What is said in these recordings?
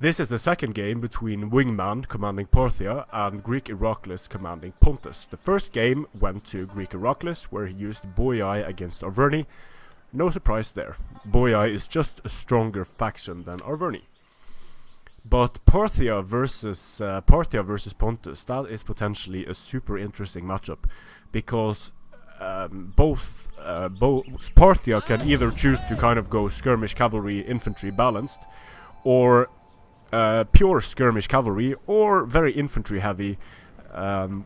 This is the second game between Wingman commanding Parthia and Greek Iraklis commanding Pontus. The first game went to Greek Iraklis, where he used Boii against Arverni. No surprise there. Boii is just a stronger faction than Arverni. But Parthia versus Pontus, that is potentially a super interesting matchup, because both Parthia can either choose to kind of go skirmish cavalry infantry balanced, or pure skirmish cavalry, or very infantry heavy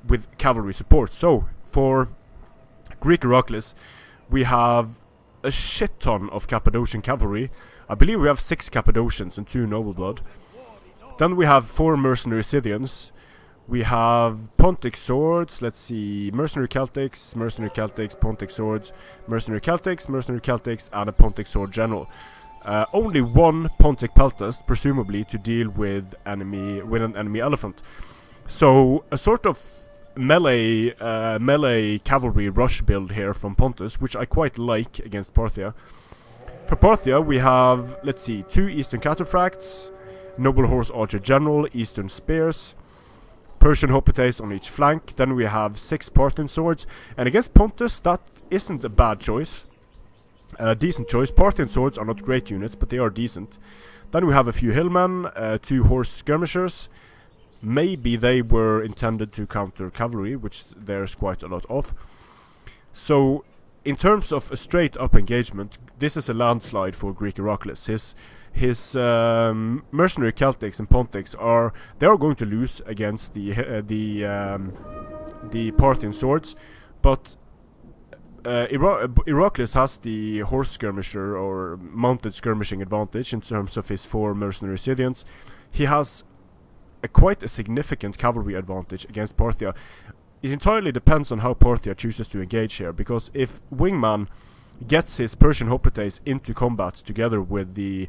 with cavalry support. So for Greek Iraklis, we have a shit ton of Cappadocian cavalry. I believe we have 6 Cappadocians and 2 Nobleblood. Then we have 4 mercenary Scythians. We have Pontic swords, let's see, mercenary Celtics, Pontic swords, mercenary Celtics, and a Pontic sword general. Only 1 Pontic peltast, presumably to deal with an enemy elephant. So a sort of melee cavalry rush build here from Pontus, which I quite like against Parthia. For Parthia, we have, let's see, 2 Eastern Cataphracts, Noble Horse Archer General, Eastern Spears, Persian Hoplites on each flank. Then we have 6 Parthian Swords. And against Pontus, that isn't a bad choice. Decent choice. Parthian Swords are not great units, but they are decent. Then we have a few Hillmen, 2 Horse Skirmishers. Maybe they were intended to counter cavalry, which there's quite a lot of. So, in terms of a straight-up engagement, this is a landslide for Greek Iraklis. His mercenary Celtics and Pontics are going to lose against the Parthian swords, but Iraklis has the horse skirmisher or mounted skirmishing advantage in terms of his 4 mercenary Scythians. He has quite a significant cavalry advantage against Parthia. It entirely depends on how Parthia chooses to engage here, because if Wingman gets his Persian Hoplites into combat together with the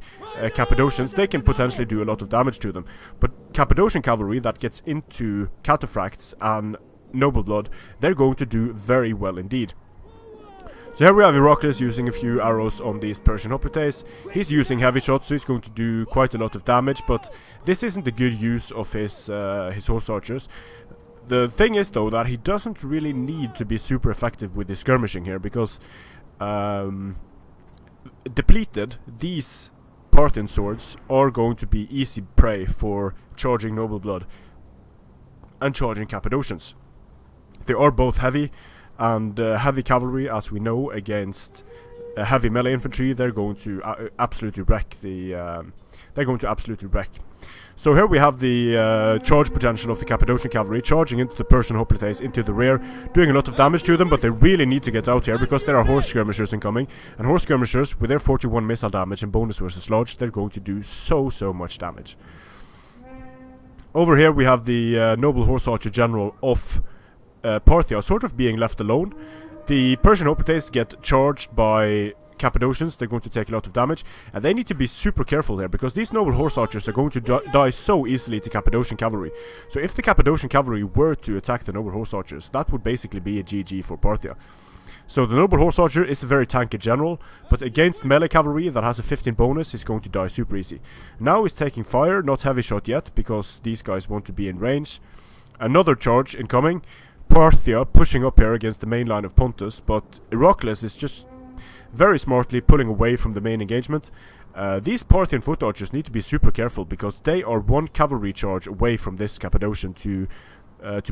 Cappadocians, they can potentially do a lot of damage to them. But Cappadocian cavalry that gets into Cataphracts and Nobleblood, they're going to do very well indeed. So here we have Iraklis using a few arrows on these Persian Hoplites. He's using heavy shots, so he's going to do quite a lot of damage, but this isn't a good use of his horse archers. The thing is, though, that he doesn't really need to be super effective with his skirmishing here, because depleted, these Parthian swords are going to be easy prey for charging Nobleblood and charging Cappadocians. They are both heavy, and heavy cavalry, as we know, against heavy melee infantry, they're going to absolutely wreck So here we have the charge potential of the Cappadocian cavalry charging into the Persian Hoplites into the rear, doing a lot of damage to them, but they really need to get out here because there are horse skirmishers incoming, and horse skirmishers with their 41 missile damage and bonus versus lodge, they're going to do so much damage. Over here we have the Noble Horse Archer General of Parthia sort of being left alone. The Persian Hoplites get charged by Cappadocians, they're going to take a lot of damage, and they need to be super careful here, because these Noble Horse Archers are going to die so easily to Cappadocian cavalry. So if the Cappadocian cavalry were to attack the Noble Horse Archers, that would basically be a GG for Parthia. So the Noble Horse Archer is a very tanky general, but against melee cavalry that has a 15 bonus, he's going to die super easy. Now he's taking fire, not heavy shot yet, because these guys want to be in range. Another charge incoming. Parthia pushing up here against the main line of Pontus, but Iraklis is just very smartly pulling away from the main engagement. These Parthian foot archers need to be super careful, because they are 1 cavalry charge away from this Cappadocian to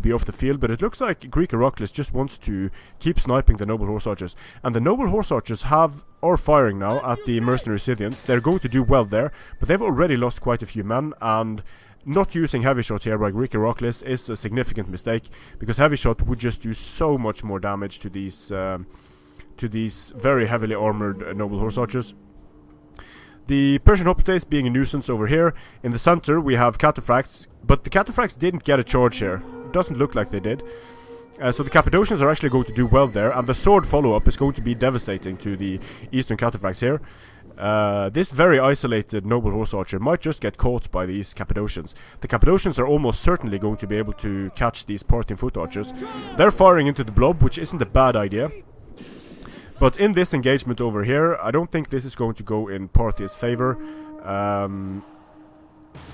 be off the field, but it looks like Greek Iraklis just wants to keep sniping the Noble Horse Archers. And the Noble Horse Archers are firing now at the mercenary Scythians. They're going to do well there, but they've already lost quite a few men, and not using heavy shot here by Greek Iraklis is a significant mistake, because heavy shot would just do so much more damage to these very heavily armored Noble Horse Archers. The Persian Hoplites being a nuisance over here. In the center we have Cataphracts, but the Cataphracts didn't get a charge here. It doesn't look like they did. So the Cappadocians are actually going to do well there, and the sword follow-up is going to be devastating to the Eastern Cataphracts here. This very isolated Noble Horse Archer might just get caught by these Cappadocians. The Cappadocians are almost certainly going to be able to catch these Parthian foot archers. They're firing into the blob, which isn't a bad idea. But in this engagement over here, I don't think this is going to go in Parthia's favor.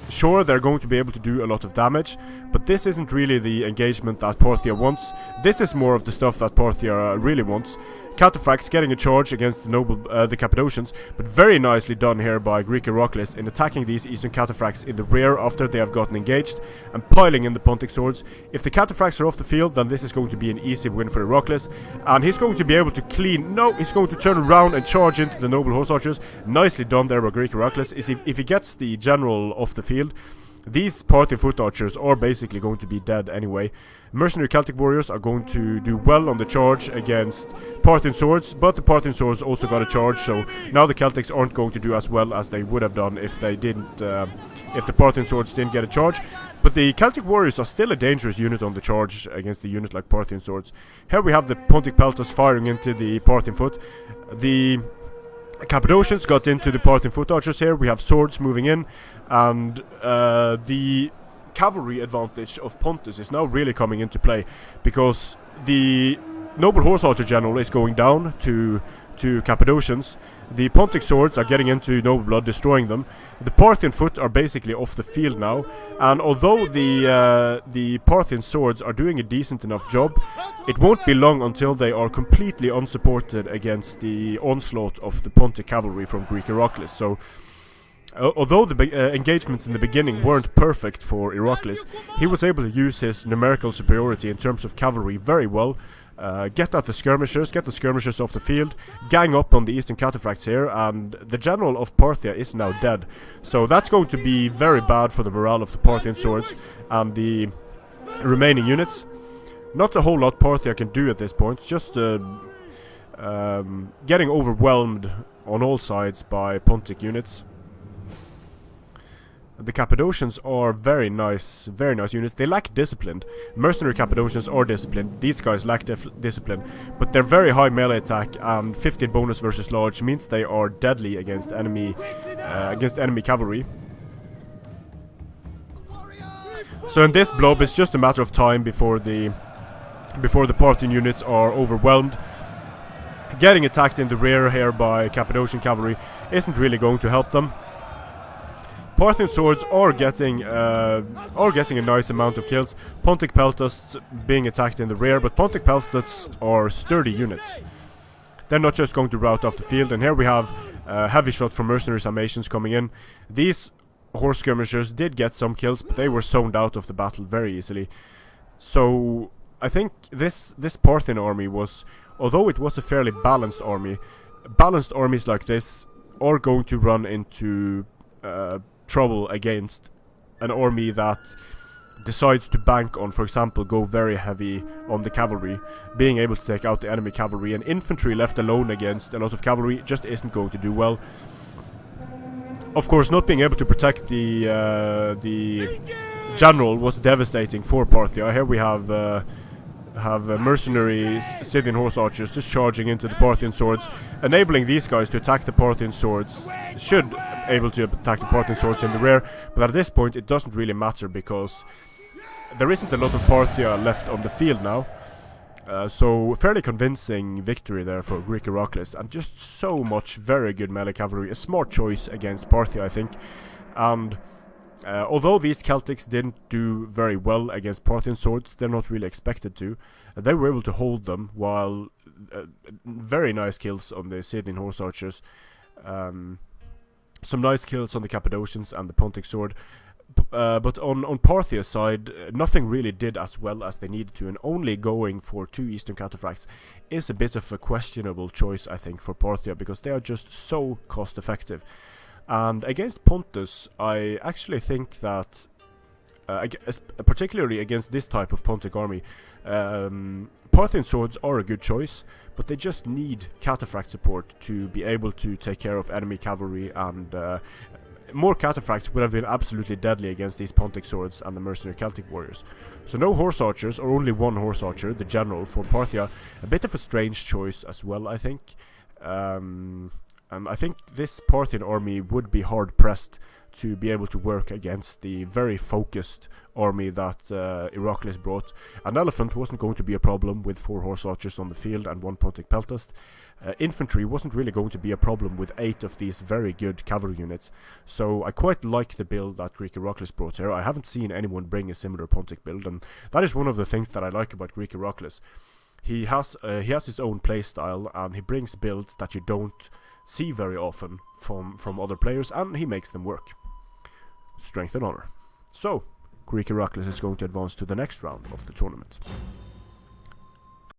Sure, they're going to be able to do a lot of damage, but this isn't really the engagement that Parthia wants. This is more of the stuff that Parthia really wants. Cataphracts getting a charge against the Cappadocians, but very nicely done here by Greek Iraklis in attacking these Eastern Cataphracts in the rear after they have gotten engaged and piling in the Pontic swords. If the Cataphracts are off the field, then this is going to be an easy win for Iraklis, and he's going to be able to he's going to turn around and charge into the Noble Horse Archers. Nicely done there by Greek Iraklis. If he gets the general off the field, these Parthian foot archers are basically going to be dead anyway. Mercenary Celtic warriors are going to do well on the charge against Parthian swords, but the Parthian swords also got a charge, so now the Celtics aren't going to do as well as they would have done if they didn't, if the Parthian swords didn't get a charge. But the Celtic warriors are still a dangerous unit on the charge against a unit like Parthian swords. Here we have the Pontic pelters firing into the Parthian foot. The Cappadocians got into the Parthian foot archers here. We have swords moving in, and the cavalry advantage of Pontus is now really coming into play, because the Noble Horse Archer General is going down to Cappadocians. The Pontic swords are getting into Noble Blood, destroying them. The Parthian foot are basically off the field now, and although the Parthian swords are doing a decent enough job, it won't be long until they are completely unsupported against the onslaught of the Pontic cavalry from Greek Iraklis. So although the engagements in the beginning weren't perfect for Iraklis, he was able to use his numerical superiority in terms of cavalry very well. Get the skirmishers off the field, gang up on the Eastern Cataphracts here, and the general of Parthia is now dead. So that's going to be very bad for the morale of the Parthian swords and the remaining units. Not a whole lot Parthia can do at this point, just getting overwhelmed on all sides by Pontic units. The Cappadocians are very nice units. They lack discipline. Mercenary Cappadocians are disciplined. These guys lack discipline, but they're very high melee attack, and 15 bonus versus large means they are deadly against enemy cavalry. So in this blob, it's just a matter of time before the Parthian units are overwhelmed. Getting attacked in the rear here by Cappadocian cavalry isn't really going to help them. Parthian swords are getting a nice amount of kills. Pontic peltasts being attacked in the rear, but Pontic peltasts are sturdy units. They're not just going to rout off the field, and here we have heavy shot from mercenary Sarmatians coming in. These horse skirmishers did get some kills, but they were zoned out of the battle very easily. So I think this Parthian army was, although it was a fairly balanced armies like this are going to run into trouble against an army that decides to bank on, for example, go very heavy on the cavalry. Being able to take out the enemy cavalry, and infantry left alone against a lot of cavalry just isn't going to do well. Of course, not being able to protect the general was devastating for Parthia. Here we have mercenary Scythian horse archers just charging into the Parthian swords, enabling these guys to attack the Parthian swords. Should able to attack the Parthian swords in the rear, but at this point it doesn't really matter because there isn't a lot of Parthia left on the field now. So fairly convincing victory there for Greek Iraklis, and just so much very good melee cavalry. A smart choice against Parthia, I think. And although these Celtics didn't do very well against Parthian swords, they're not really expected to. They were able to hold them, while very nice kills on the Scythian horse archers. Some nice kills on the Cappadocians and the Pontic sword. But on Parthia's side, nothing really did as well as they needed to, and only going for 2 Eastern Cataphracts is a bit of a questionable choice, I think, for Parthia, because they are just so cost effective. And against Pontus, I actually think that, particularly against this type of Pontic army, Parthian swords are a good choice, but they just need Cataphract support to be able to take care of enemy cavalry, and more Cataphracts would have been absolutely deadly against these Pontic swords and the mercenary Celtic warriors. So no horse archers, or only 1 horse archer, the general for Parthia. A bit of a strange choice as well, I think. I think this Parthian army would be hard-pressed to be able to work against the very focused army that Iraklis brought. An elephant wasn't going to be a problem with 4 horse archers on the field and 1 Pontic peltast. infantry wasn't really going to be a problem with 8 of these very good cavalry units. So I quite like the build that Greek Iraklis brought here. I haven't seen anyone bring a similar Pontic build, and that is one of the things that I like about Greek Iraklis. He has his own playstyle, and he brings builds that you don't see very often from other players, and he makes them work. Strength and honor. So, Greek Iraklis is going to advance to the next round of the tournament.